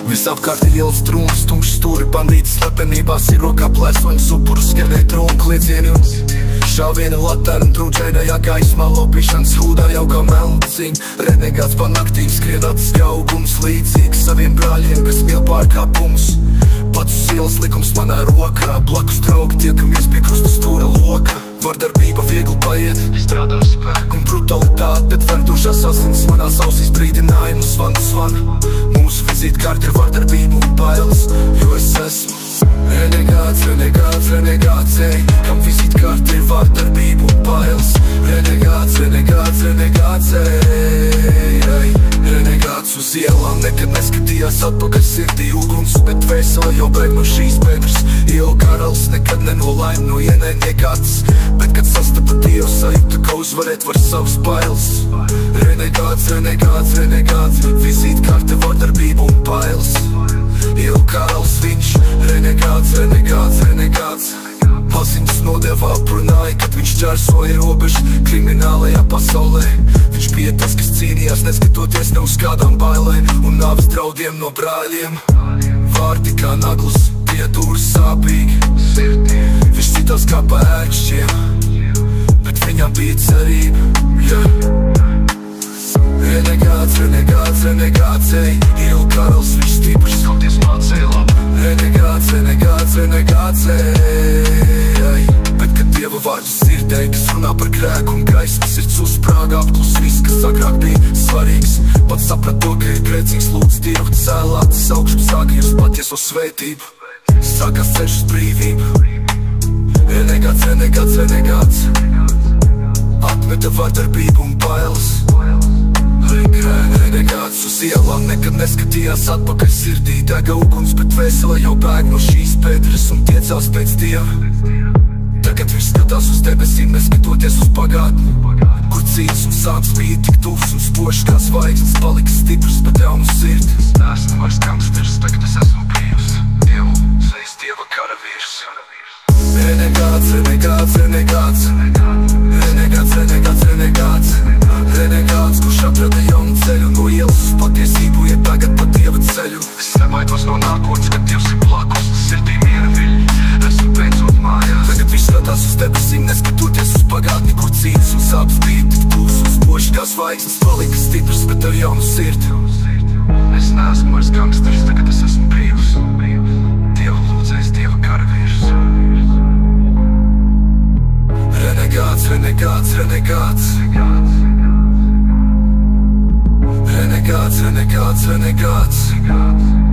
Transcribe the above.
Visapkārt ir ielas trūns, tumšs stūri, bandīti slepenībās ir rokā plēsoņas upurus, skanē trūni kliedzieni un šāviena laterna trūdžēdējā gaismā, lopīšanas hūdā jau kā melnciņa. Renegāts pa naktīm skrien acis augums, līdzīgs saviem brāļiem, kas mīl pārkāpumus. Pats uz ielas likums manā rokā, blakus draugi tiekamies pie krusta stūra loka. Vardarbība viegli paiet, strādā spēku un brutalitāte, bet verdušās asins manās ausīs brīdinājumu zvanu. Mūsu vizītkarte ir vardarbība un bailes, jo es esmu renegāts, renegāts, renegāts, ej, kam vizītkarte ir vardarbība un bailes. Renegāts, renegāts, renegāts, ej, renegāts uz ielām nekad neskatījās atpakaļ sirdī uguns, bet vēsela jau bēg no šīs bedres. Ielu karalis nekad nenolaim no ienaidniekātas, bet kad sastapa Dievu sajūta, ka uzvarēt var savas bailes. Renegāts, renegāts, renegāts, vizītkarte vardarbība un bailes. Ielu karalis viņš, renegāts, renegāts, renegāts. Paziņas nodevā aprunāja, kad viņš ķērsoja robežu kriminālajā pasaulē. Viņš bija tas, kas cīnījās, neskatoties ne uz kādām bailēm un nāves draudiem no brāļiem. Vārdi kā naglas, piedūri sāpīgi, viņš citās kā pa ērkšķiem, bet viņam bija cerība, Renegāts, renegāts, renegāts, ej, ielu karalis, viņš stiprs, skauties mācēja labu. Renegāts, renegāts, renegāts, ej, bet kad Dieva vārdu sirdēja, kas runā par grēku un gaismas sirds uzsprāga, apklus viss, kas agrāk bija svarīgs. Pats saprat to, ka ir grēcīgs, lūdz Dievu cēlātas augšu, sāka jūs patieso svētību, sākās ceļš uz brīvību. Renegāts, renegāts, renegāts, atmeta vardarbību un bailes. Renegāts uz ielām nekad neskatījās atpakaļ sirdī, dega uguns, bet vēsela jau bēg no šīs bedres un tiecās pēc Dieva. Tagad viņš skatās uz debesīm, neskatoties uz pagātni, kur cīņas un sāps bija tik tuvs un spožs kā zvaigznes, palika stiprs, bet jaunu sirdi. Nesmu vairs gangsters, tagad es esmu brīvs, Dievu sveic Dieva karavīrs. Renegāts, renegāts, renegāts, renegāts, renegāts, renegāts, renegāts, kurš atrada jaunu ceļu no ielas uz patiesību, iet tagad pa Dieva ceļu. Es nebaidos no nākotnes, kad Dievs ir blakus, sirdī miera viļņi, esmu beidzot mājās. Tagad viņš skatās uz debesīm, neskatoties uz pagātni, kur cīņas un sāpes bija tik tuvs un spožs kā zvaigznes, palika stiprs, bet ar jaunu sirdi. Es neesmu vairs gangsters, tagad es esmu brīvs, Dieva lūdzējs, Dieva karavīrs. Renegāts, renegāts, renegāts, renegāts, renegāts, renegāts.